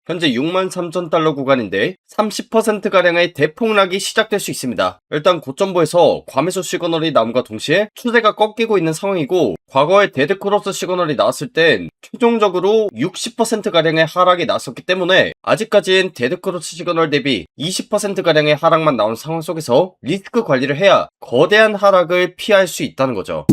현재 63,000달러 구간인데 30%가량의 대폭락이 시작될 수 있습니다. 일단 고점부에서 과매수 시그널이 나옴과 동시에 추세가 꺾이고 있는 상황이고, 과거에 데드크로스 시그널이 나왔을 땐 최종적으로 60%가량의 하락이 나왔었기 때문에 아직까진 데드크로스 시그널 대비 20%가량의 하락만 나온 상황 속에서 리스크 관리를 해야 거대한 하락을 피할 수 있다는 거죠.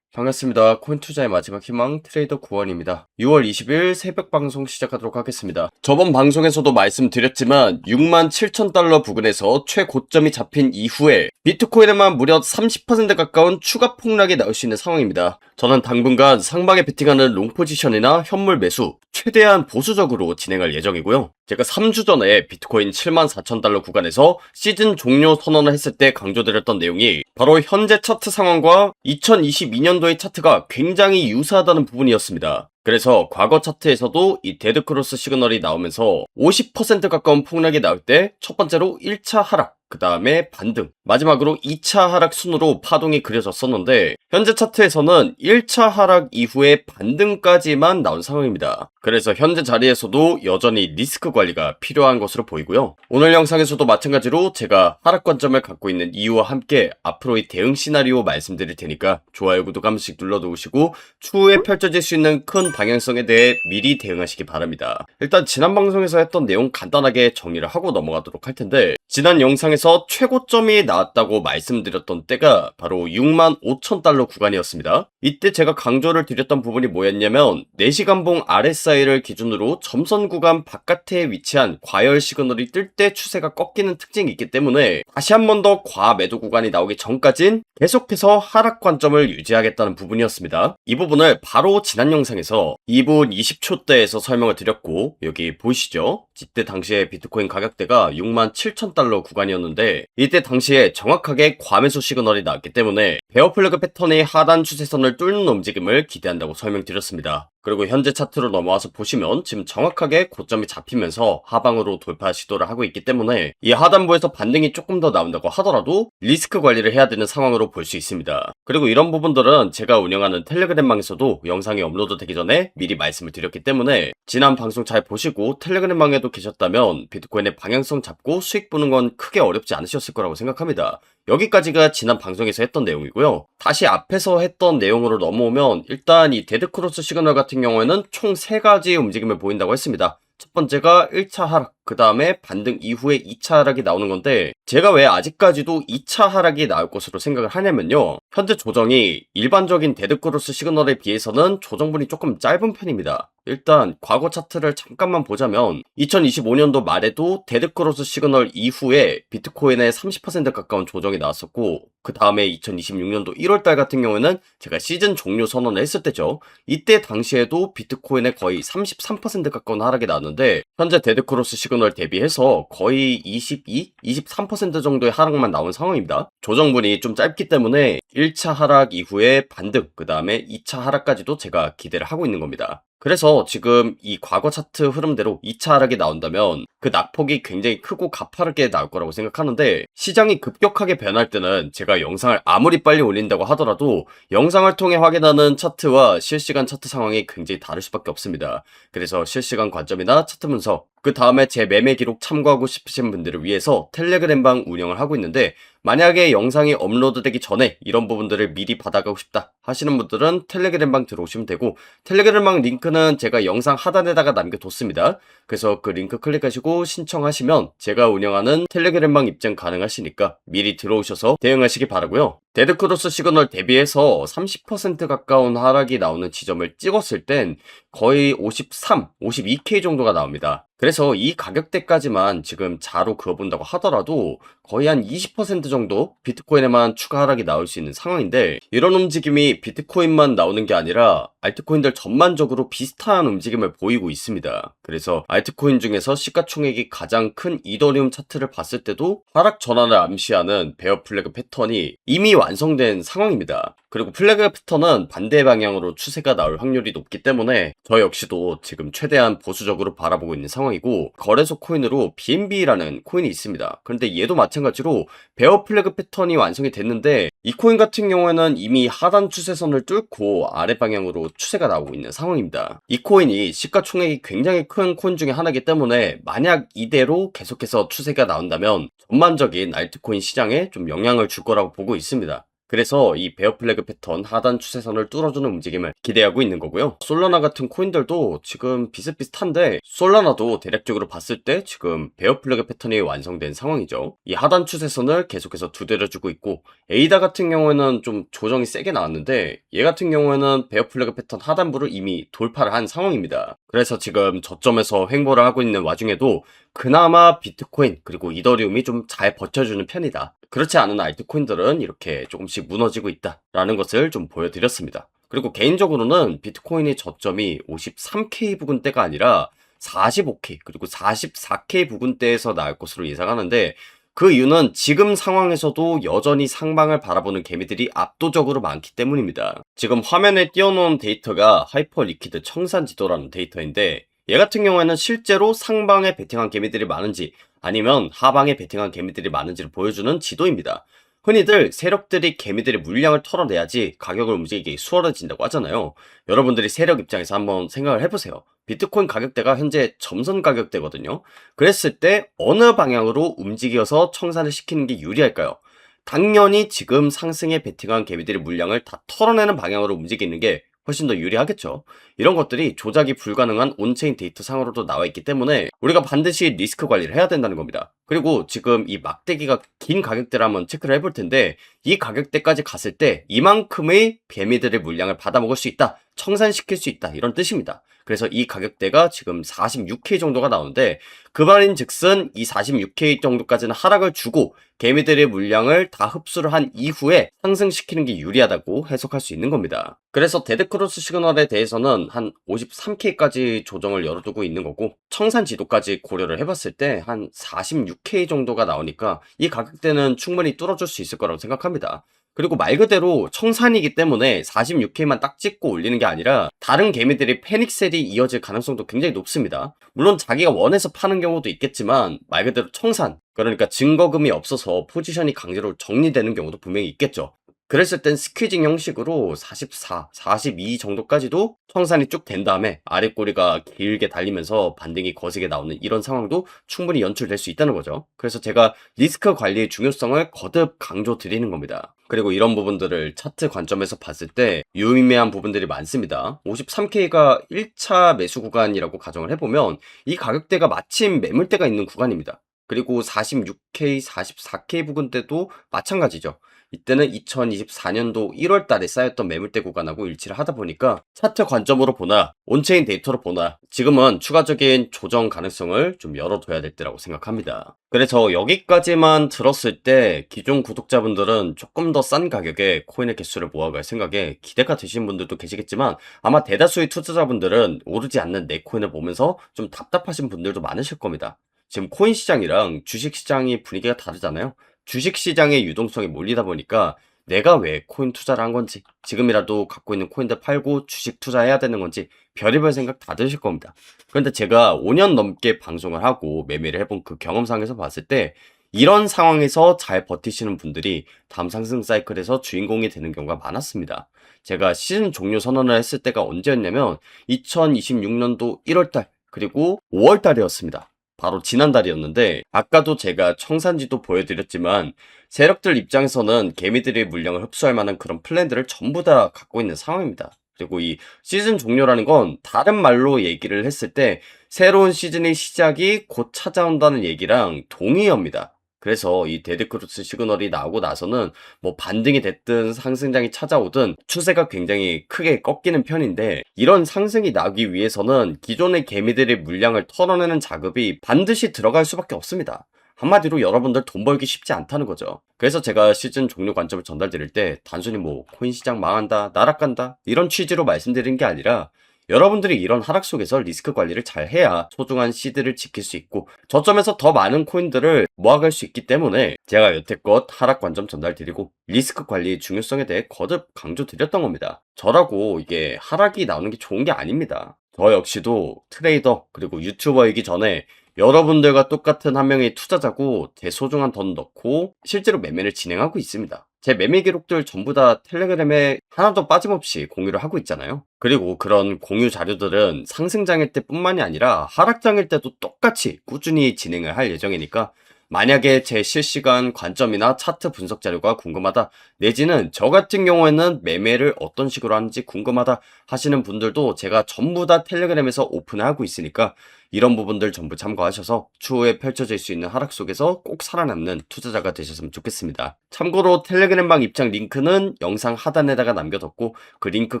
반갑습니다. 코인 투자의 마지막 희망 트레이더 구원입니다. 6월 20일 새벽 방송 시작하도록 하겠습니다. 저번 방송에서도 말씀드렸지만 67,000달러 부근에서 최고점이 잡힌 이후에 비트코인에만 무려 30% 가까운 추가 폭락이 나올 수 있는 상황입니다. 저는 당분간 상방에 베팅하는 롱 포지션이나 현물 매수 최대한 보수적으로 진행할 예정이고요. 제가 3주 전에 비트코인 74,000달러 구간에서 시즌 종료 선언을 했을 때 강조드렸던 내용이 바로 현재 차트 상황과 2022년도의 차트가 굉장히 유사하다는 부분이었습니다. 그래서 과거 차트에서도 이 데드크로스 시그널이 나오면서 50% 가까운 폭락이 나올 때 첫 번째로 1차 하락, 그 다음에 반등, 마지막으로 2차 하락 순으로 파동이 그려졌었는데, 현재 차트에서는 1차 하락 이후에 반등까지만 나온 상황입니다. 그래서 현재 자리에서도 여전히 리스크 관리가 필요한 것으로 보이고요. 오늘 영상에서도 마찬가지로 제가 하락 관점을 갖고 있는 이유와 함께 앞으로의 대응 시나리오 말씀드릴 테니까 좋아요, 구독 한 번씩 눌러두시고 추후에 펼쳐질 수 있는 큰 방향성에 대해 미리 대응하시기 바랍니다. 일단 지난 방송에서 했던 내용 간단하게 정리를 하고 넘어가도록 할 텐데, 지난 영상에서 최고점이 나왔다고 말씀드렸던 때가 바로 65,000달러 구간이었습니다. 이때 제가 강조를 드렸던 부분이 뭐였냐면 4시간봉 RSI를 기준으로 점선 구간 바깥에 위치한 과열 시그널이 뜰 때 추세가 꺾이는 특징이 있기 때문에 다시 한 번 더 과매도 구간이 나오기 전까진 계속해서 하락 관점을 유지하겠다는 부분이었습니다. 이 부분을 바로 지난 영상에서 2분 20초대에서 설명을 드렸고, 여기 보이시죠? 이때 당시에 비트코인 가격대가 67,000달러 구간이었는데 이때 당시에 정확하게 과매수 시그널이 나왔기 때문에 베어 플래그 패턴의 하단 추세선을 뚫는 움직임을 기대한다고 설명드렸습니다. 그리고 현재 차트로 넘어와서 보시면 지금 정확하게 고점이 잡히면서 하방으로 돌파 시도를 하고 있기 때문에 이 하단부에서 반등이 조금 더 나온다고 하더라도 리스크 관리를 해야 되는 상황으로 볼 수 있습니다. 그리고 이런 부분들은 제가 운영하는 텔레그램방에서도 영상이 업로드 되기 전에 미리 말씀을 드렸기 때문에 지난 방송 잘 보시고 텔레그램방에도 계셨다면 비트코인의 방향성 잡고 수익 보는 건 크게 어렵지 않으셨을 거라고 생각합니다. 여기까지가 지난 방송에서 했던 내용이고요. 다시 앞에서 했던 내용으로 넘어오면 일단 이 데드크로스 시그널 같은 경우에는 총 3가지 움직임을 보인다고 했습니다. 첫 번째가 1차 하락, 그 다음에 반등 이후에 2차 하락이 나오는 건데, 제가 왜 아직까지도 2차 하락이 나올 것으로 생각을 하냐면요, 현재 조정이 일반적인 데드크로스 시그널에 비해서는 조정분이 조금 짧은 편입니다. 일단 과거 차트를 잠깐만 보자면 2025년도 말에도 데드크로스 시그널 이후에 비트코인의 30% 가까운 조정이 나왔었고, 그 다음에 2026년도 1월달 같은 경우에는 제가 시즌 종료 선언을 했을 때죠. 이때 당시에도 비트코인의 거의 33% 가까운 하락이 나왔는데 현재 데드크로스 시그널 대비해서 거의 22, 23% 정도의 하락만 나온 상황입니다. 조정분이 좀 짧기 때문에 1차 하락 이후에 반등, 그 다음에 2차 하락까지도 제가 기대를 하고 있는 겁니다. 그래서 지금 이 과거 차트 흐름대로 2차 하락이 나온다면 그 낙폭이 굉장히 크고 가파르게 나올 거라고 생각하는데, 시장이 급격하게 변할 때는 제가 영상을 아무리 빨리 올린다고 하더라도 영상을 통해 확인하는 차트와 실시간 차트 상황이 굉장히 다를 수밖에 없습니다. 그래서 실시간 관점이나 차트 분석, 그 다음에 제 매매 기록 참고하고 싶으신 분들을 위해서 텔레그램방 운영을 하고 있는데, 만약에 영상이 업로드되기 전에 이런 부분들을 미리 받아가고 싶다 하시는 분들은 텔레그램방 들어오시면 되고, 텔레그램방 링크는 제가 영상 하단에다가 남겨뒀습니다. 그래서 그 링크 클릭하시고 신청하시면 제가 운영하는 텔레그램방 입장 가능하시니까 미리 들어오셔서 대응하시기 바라고요. 데드크로스 시그널 대비해서 30% 가까운 하락이 나오는 지점을 찍었을 땐 거의 53, 52K 정도가 나옵니다. 그래서 이 가격대까지만 지금 자로 그어본다고 하더라도 거의 한 20% 정도 비트코인에만 추가 하락이 나올 수 있는 상황인데, 이런 움직임이 비트코인만 나오는 게 아니라 알트코인들 전반적으로 비슷한 움직임을 보이고 있습니다. 그래서 알트코인 중에서 시가총액이 가장 큰 이더리움 차트를 봤을 때도 하락 전환을 암시하는 베어 플래그 패턴이 이미 완성된 상황입니다. 그리고 플래그 패턴은 반대 방향으로 추세가 나올 확률이 높기 때문에 저 역시도 지금 최대한 보수적으로 바라보고 있는 상황이고, 거래소 코인으로 BNB라는 코인이 있습니다. 그런데 얘도 마찬가지로 베어 플래그 패턴이 완성이 됐는데, 이 코인 같은 경우에는 이미 하단 추세선을 뚫고 아래 방향으로 추세가 나오고 있는 상황입니다. 이 코인이 시가총액이 굉장히 큰 코인 중에 하나이기 때문에 만약 이대로 계속해서 추세가 나온다면 전반적인 알트코인 시장에 좀 영향을 줄 거라고 보고 있습니다. 그래서 이 베어 플래그 패턴 하단 추세선을 뚫어주는 움직임을 기대하고 있는 거고요. 솔라나 같은 코인들도 지금 비슷비슷한데, 솔라나도 대략적으로 봤을 때 지금 베어 플래그 패턴이 완성된 상황이죠. 이 하단 추세선을 계속해서 두드려주고 있고, 에이다 같은 경우에는 좀 조정이 세게 나왔는데, 얘 같은 경우에는 베어 플래그 패턴 하단부를 이미 돌파를 한 상황입니다. 그래서 지금 저점에서 횡보를 하고 있는 와중에도 그나마 비트코인 그리고 이더리움이 좀 잘 버텨주는 편이다. 그렇지 않은 알트코인들은 이렇게 조금씩 무너지고 있다라는 것을 좀 보여드렸습니다. 그리고 개인적으로는 비트코인의 저점이 53K 부근대가 아니라 45K 그리고 44K 부근대에서 나올 것으로 예상하는데, 그 이유는 지금 상황에서도 여전히 상방을 바라보는 개미들이 압도적으로 많기 때문입니다. 지금 화면에 띄워놓은 데이터가 하이퍼 리퀴드 청산 지도라는 데이터인데, 얘 같은 경우에는 실제로 상방에 베팅한 개미들이 많은지 아니면 하방에 베팅한 개미들이 많은지를 보여주는 지도입니다. 흔히들 세력들이 개미들의 물량을 털어내야지 가격을 움직이기 수월해진다고 하잖아요. 여러분들이 세력 입장에서 한번 생각을 해보세요. 비트코인 가격대가 현재 점선 가격대거든요. 그랬을 때 어느 방향으로 움직여서 청산을 시키는 게 유리할까요? 당연히 지금 상승에 베팅한 개미들의 물량을 다 털어내는 방향으로 움직이는 게 훨씬 더 유리하겠죠. 이런 것들이 조작이 불가능한 온체인 데이터 상으로도 나와 있기 때문에 우리가 반드시 리스크 관리를 해야 된다는 겁니다. 그리고 지금 이 막대기가 긴 가격대를 한번 체크를 해볼 텐데, 이 가격대까지 갔을 때 이만큼의 개미들의 물량을 받아먹을 수 있다, 청산시킬 수 있다, 이런 뜻입니다. 그래서 이 가격대가 지금 46K 정도가 나오는데, 그 말인 즉슨 이 46K 정도까지는 하락을 주고 개미들의 물량을 다 흡수를 한 이후에 상승시키는 게 유리하다고 해석할 수 있는 겁니다. 그래서 데드크로스 시그널에 대해서는 한 53K까지 조정을 열어두고 있는 거고, 청산 지도까지 고려를 해봤을 때 한 46K 정도가 나오니까 이 가격대는 충분히 뚫어줄 수 있을 거라고 생각합니다. 그리고 말 그대로 청산이기 때문에 46K만 딱 찍고 올리는 게 아니라 다른 개미들이 패닉셀이 이어질 가능성도 굉장히 높습니다. 물론 자기가 원해서 파는 경우도 있겠지만 말 그대로 청산, 그러니까 증거금이 없어서 포지션이 강제로 정리되는 경우도 분명히 있겠죠. 그랬을 땐 스퀴징 형식으로 44, 42 정도까지도 청산이 쭉 된 다음에 아래 꼬리가 길게 달리면서 반등이 거세게 나오는 이런 상황도 충분히 연출될 수 있다는 거죠. 그래서 제가 리스크 관리의 중요성을 거듭 강조 드리는 겁니다. 그리고 이런 부분들을 차트 관점에서 봤을 때 유의미한 부분들이 많습니다. 53K가 1차 매수 구간이라고 가정을 해보면 이 가격대가 마침 매물대가 있는 구간입니다. 그리고 46K, 44K 부근대도 마찬가지죠. 이때는 2024년도 1월 달에 쌓였던 매물대 구간하고 일치를 하다 보니까 차트 관점으로 보나 온체인 데이터로 보나 지금은 추가적인 조정 가능성을 좀 열어둬야 될 때라고 생각합니다. 그래서 여기까지만 들었을 때 기존 구독자분들은 조금 더 싼 가격에 코인의 개수를 모아갈 생각에 기대가 되신 분들도 계시겠지만, 아마 대다수의 투자자분들은 오르지 않는 내 코인을 보면서 좀 답답하신 분들도 많으실 겁니다. 지금 코인 시장이랑 주식 시장이 분위기가 다르잖아요. 주식 시장의 유동성이 몰리다 보니까 내가 왜 코인 투자를 한 건지, 지금이라도 갖고 있는 코인들 팔고 주식 투자해야 되는 건지 별의별 생각 다 드실 겁니다. 그런데 제가 5년 넘게 방송을 하고 매매를 해본 그 경험상에서 봤을 때 이런 상황에서 잘 버티시는 분들이 다음 상승 사이클에서 주인공이 되는 경우가 많았습니다. 제가 시즌 종료 선언을 했을 때가 언제였냐면 2026년도 1월달 그리고 5월달이었습니다. 바로 지난달이었는데, 아까도 제가 청산지도 보여드렸지만 세력들 입장에서는 개미들의 물량을 흡수할 만한 그런 플랜들을 전부 다 갖고 있는 상황입니다. 그리고 이 시즌 종료라는 건 다른 말로 얘기를 했을 때 새로운 시즌의 시작이 곧 찾아온다는 얘기랑 동의어입니다. 그래서 이 데드크루스 시그널이 나오고 나서는 뭐 반등이 됐든 상승장이 찾아오든 추세가 굉장히 크게 꺾이는 편인데, 이런 상승이 나기 위해서는 기존의 개미들의 물량을 털어내는 작업이 반드시 들어갈 수밖에 없습니다. 한마디로 여러분들 돈 벌기 쉽지 않다는 거죠. 그래서 제가 시즌 종료 관점을 전달드릴 때 단순히 뭐 코인 시장 망한다, 나락간다 이런 취지로 말씀드린 게 아니라 여러분들이 이런 하락 속에서 리스크 관리를 잘 해야 소중한 시드를 지킬 수 있고 저점에서 더 많은 코인들을 모아갈 수 있기 때문에 제가 여태껏 하락 관점 전달드리고 리스크 관리의 중요성에 대해 거듭 강조드렸던 겁니다. 저라고 이게 하락이 나오는 게 좋은 게 아닙니다. 저 역시도 트레이더 그리고 유튜버이기 전에 여러분들과 똑같은 한 명의 투자자고 제 소중한 돈 넣고 실제로 매매를 진행하고 있습니다. 제 매매 기록들 전부 다 텔레그램에 하나도 빠짐없이 공유를 하고 있잖아요. 그리고 그런 공유 자료들은 상승장일 때뿐만이 아니라 하락장일 때도 똑같이 꾸준히 진행을 할 예정이니까 만약에 제 실시간 관점이나 차트 분석 자료가 궁금하다 내지는 저 같은 경우에는 매매를 어떤 식으로 하는지 궁금하다 하시는 분들도 제가 전부 다 텔레그램에서 오픈하고 있으니까 이런 부분들 전부 참고하셔서 추후에 펼쳐질 수 있는 하락 속에서 꼭 살아남는 투자자가 되셨으면 좋겠습니다. 참고로 텔레그램방 입장 링크는 영상 하단에다가 남겨뒀고 그 링크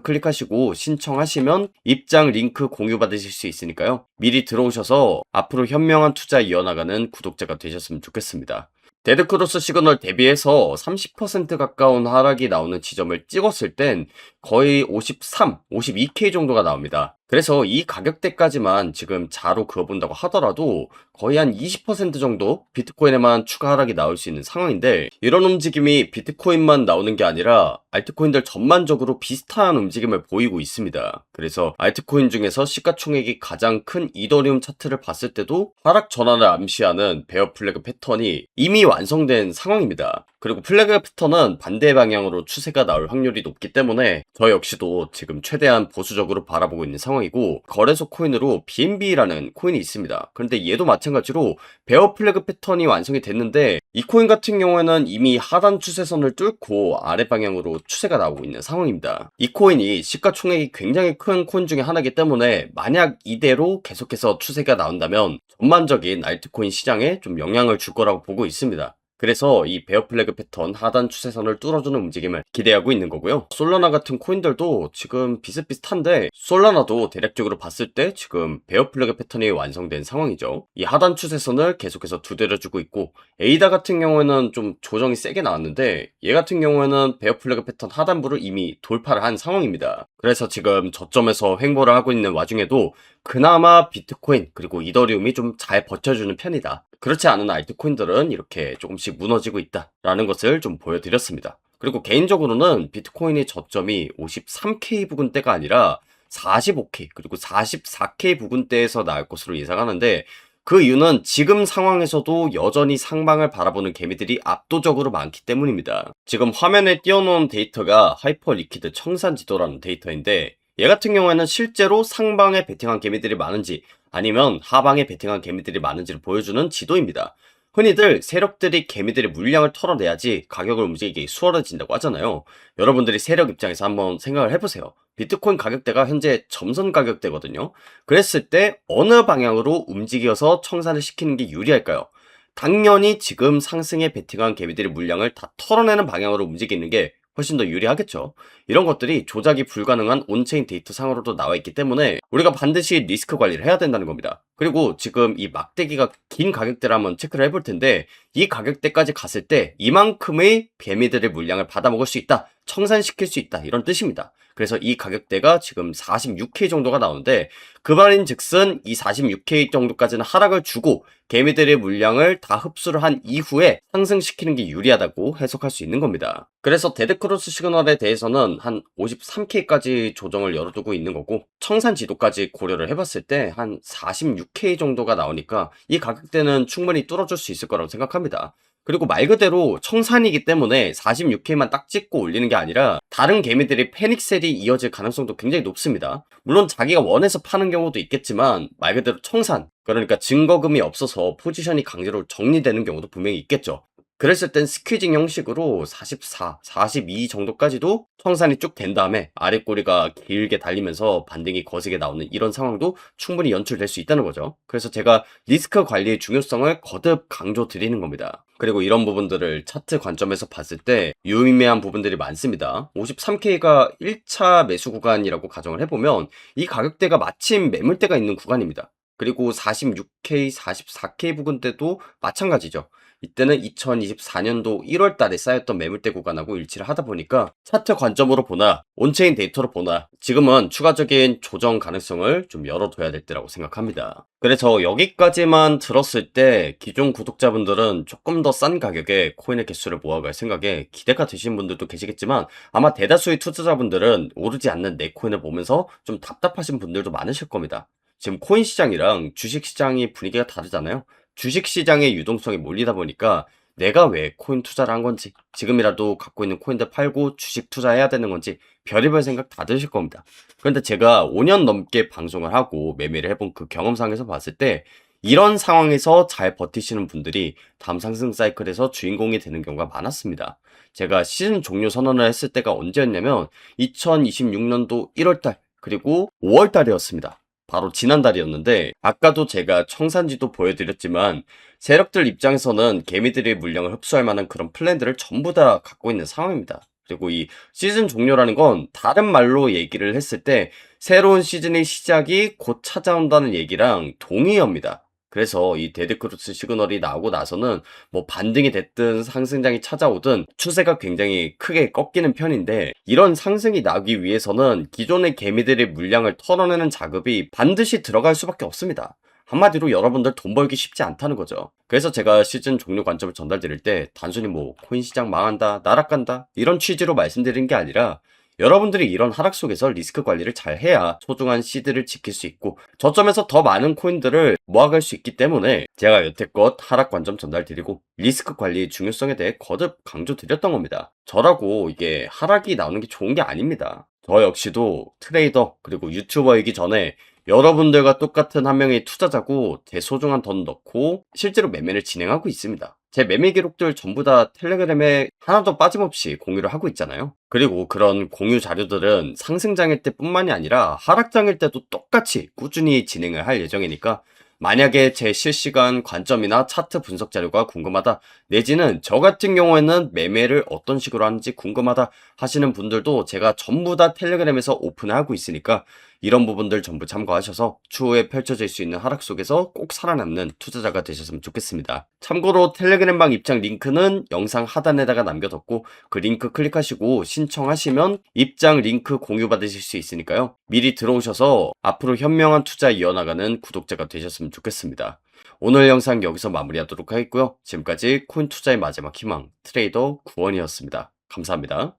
클릭하시고 신청하시면 입장 링크 공유 받으실 수 있으니까요. 미리 들어오셔서 앞으로 현명한 투자 이어나가는 구독자가 되셨으면 좋겠습니다. 데드크로스 시그널 대비해서 30% 가까운 하락이 나오는 지점을 찍었을 땐 거의 53, 52K 정도가 나옵니다. 그래서 이 가격대까지만 지금 자로 그어본다고 하더라도 거의 한 20% 정도 비트코인에만 추가 하락이 나올 수 있는 상황인데 이런 움직임이 비트코인만 나오는 게 아니라 알트코인들 전반적으로 비슷한 움직임을 보이고 있습니다. 그래서 알트코인 중에서 시가총액이 가장 큰 이더리움 차트를 봤을 때도 하락 전환을 암시하는 베어 플래그 패턴이 이미 완성된 상황입니다. 그리고 플래그 패턴은 반대 방향으로 추세가 나올 확률이 높기 때문에 저 역시도 지금 최대한 보수적으로 바라보고 있는 상황이고 거래소 코인으로 BNB라는 코인이 있습니다. 그런데 얘도 마찬가지로 베어 플래그 패턴이 완성이 됐는데 이 코인 같은 경우에는 이미 하단 추세선을 뚫고 아래 방향으로 추세가 나오고 있는 상황입니다. 이 코인이 시가총액이 굉장히 큰 코인 중에 하나이기 때문에 만약 이대로 계속해서 추세가 나온다면 전반적인 알트코인 시장에 좀 영향을 줄 거라고 보고 있습니다. 그래서 이 베어 플래그 패턴 하단 추세선을 뚫어주는 움직임을 기대하고 있는 거고요. 솔라나 같은 코인들도 지금 비슷비슷한데 솔라나도 대략적으로 봤을 때 지금 베어 플래그 패턴이 완성된 상황이죠. 이 하단 추세선을 계속해서 두드려주고 있고 에이다 같은 경우에는 좀 조정이 세게 나왔는데 얘 같은 경우에는 베어 플래그 패턴 하단부를 이미 돌파를 한 상황입니다. 그래서 지금 저점에서 횡보를 하고 있는 와중에도 그나마 비트코인 그리고 이더리움이 좀 잘 버텨주는 편이다. 그렇지 않은 알트코인들은 이렇게 조금씩 무너지고 있다라는 것을 좀 보여드렸습니다. 그리고 개인적으로는 비트코인의 저점이 53K 부근대가 아니라 45K 그리고 44K 부근대에서 나올 것으로 예상하는데 그 이유는 지금 상황에서도 여전히 상방을 바라보는 개미들이 압도적으로 많기 때문입니다. 지금 화면에 띄워놓은 데이터가 하이퍼 리퀴드 청산 지도라는 데이터인데 얘 같은 경우에는 실제로 상방에 베팅한 개미들이 많은지 아니면 하방에 베팅한 개미들이 많은지를 보여주는 지도입니다. 흔히들 세력들이 개미들의 물량을 털어내야지 가격을 움직이기 수월해진다고 하잖아요. 여러분들이 세력 입장에서 한번 생각을 해보세요. 비트코인 가격대가 현재 점선 가격대거든요. 그랬을 때 어느 방향으로 움직여서 청산을 시키는 게 유리할까요? 당연히 지금 상승에 베팅한 개미들의 물량을 다 털어내는 방향으로 움직이는 게 훨씬 더 유리하겠죠. 이런 것들이 조작이 불가능한 온체인 데이터 상으로도 나와 있기 때문에 우리가 반드시 리스크 관리를 해야 된다는 겁니다. 그리고 지금 이 막대기가 긴 가격대를 한번 체크를 해볼 텐데 이 가격대까지 갔을 때 이만큼의 개미들의 물량을 받아먹을 수 있다. 청산시킬 수 있다. 이런 뜻입니다. 그래서 이 가격대가 지금 46K 정도가 나오는데 그 말인 즉슨 이 46K 정도까지는 하락을 주고 개미들의 물량을 다 흡수를 한 이후에 상승시키는 게 유리하다고 해석할 수 있는 겁니다. 그래서 데드크로스 시그널에 대해서는 한 53K까지 조정을 열어두고 있는 거고 청산 지도까지 고려를 해봤을 때 한 46K 정도가 나오니까 이 가격대는 충분히 뚫어줄 수 있을 거라고 생각합니다. 그리고 말 그대로 청산이기 때문에 46K만 딱 찍고 올리는 게 아니라 다른 개미들이 패닉셀이 이어질 가능성도 굉장히 높습니다. 물론 자기가 원해서 파는 경우도 있겠지만 말 그대로 청산, 그러니까 증거금이 없어서 포지션이 강제로 정리되는 경우도 분명히 있겠죠. 그랬을 땐 스퀴징 형식으로 44, 42 정도까지도 청산이 쭉 된 다음에 아래 꼬리가 길게 달리면서 반등이 거세게 나오는 이런 상황도 충분히 연출될 수 있다는 거죠. 그래서 제가 리스크 관리의 중요성을 거듭 강조드리는 겁니다. 그리고 이런 부분들을 차트 관점에서 봤을 때 유의미한 부분들이 많습니다. 53K가 1차 매수 구간이라고 가정을 해보면 이 가격대가 마침 매물대가 있는 구간입니다. 그리고 46K, 44K 부근 때도 마찬가지죠. 이때는 2024년도 1월 달에 쌓였던 매물대 구간하고 일치를 하다 보니까 차트 관점으로 보나 온체인 데이터로 보나 지금은 추가적인 조정 가능성을 좀 열어둬야 될 때라고 생각합니다. 그래서 여기까지만 들었을 때 기존 구독자분들은 조금 더 싼 가격에 코인의 개수를 모아갈 생각에 기대가 되신 분들도 계시겠지만 아마 대다수의 투자자분들은 오르지 않는 내 코인을 보면서 좀 답답하신 분들도 많으실 겁니다. 지금 코인 시장이랑 주식 시장이 분위기가 다르잖아요. 주식 시장의 유동성이 몰리다 보니까 내가 왜 코인 투자를 한 건지, 지금이라도 갖고 있는 코인들 팔고 주식 투자해야 되는 건지 별의별 생각 다 드실 겁니다. 그런데 제가 5년 넘게 방송을 하고 매매를 해본 그 경험상에서 봤을 때 이런 상황에서 잘 버티시는 분들이 다음 상승 사이클에서 주인공이 되는 경우가 많았습니다. 제가 시즌 종료 선언을 했을 때가 언제였냐면 2026년도 1월달 그리고 5월달이었습니다. 바로 지난달이었는데 아까도 제가 청산지도 보여드렸지만 세력들 입장에서는 개미들의 물량을 흡수할 만한 그런 플랜들을 전부 다 갖고 있는 상황입니다. 그리고 이 시즌 종료라는 건 다른 말로 얘기를 했을 때 새로운 시즌의 시작이 곧 찾아온다는 얘기랑 동의어입니다. 그래서 이 데드크루스 시그널이 나오고 나서는 뭐 반등이 됐든 상승장이 찾아오든 추세가 굉장히 크게 꺾이는 편인데 이런 상승이 나기 위해서는 기존의 개미들의 물량을 털어내는 작업이 반드시 들어갈 수밖에 없습니다. 한마디로 여러분들 돈 벌기 쉽지 않다는 거죠. 그래서 제가 시즌 종료 관점을 전달드릴 때 단순히 뭐 코인 시장 망한다, 나락간다 이런 취지로 말씀드리는 게 아니라 여러분들이 이런 하락 속에서 리스크 관리를 잘 해야 소중한 시드를 지킬 수 있고 저점에서 더 많은 코인들을 모아갈 수 있기 때문에 제가 여태껏 하락 관점 전달드리고 리스크 관리의 중요성에 대해 거듭 강조드렸던 겁니다. 저라고 이게 하락이 나오는 게 좋은 게 아닙니다. 저 역시도 트레이더 그리고 유튜버이기 전에 여러분들과 똑같은 한 명의 투자자고 제 소중한 돈 넣고 실제로 매매를 진행하고 있습니다. 제 매매 기록들 전부 다 텔레그램에 하나도 빠짐없이 공유를 하고 있잖아요. 그리고 그런 공유 자료들은 상승장일 때뿐만이 아니라 하락장일 때도 똑같이 꾸준히 진행을 할 예정이니까 만약에 제 실시간 관점이나 차트 분석 자료가 궁금하다 내지는 저 같은 경우에는 매매를 어떤 식으로 하는지 궁금하다 하시는 분들도 제가 전부 다 텔레그램에서 오픈하고 있으니까 이런 부분들 전부 참고하셔서 추후에 펼쳐질 수 있는 하락 속에서 꼭 살아남는 투자자가 되셨으면 좋겠습니다. 참고로 텔레그램방 입장 링크는 영상 하단에다가 남겨뒀고 그 링크 클릭하시고 신청하시면 입장 링크 공유 받으실 수 있으니까요. 미리 들어오셔서 앞으로 현명한 투자 이어나가는 구독자가 되셨으면 좋겠습니다. 오늘 영상 여기서 마무리하도록 하겠고요. 지금까지 코인 투자의 마지막 희망 트레이더 구원이었습니다. 감사합니다.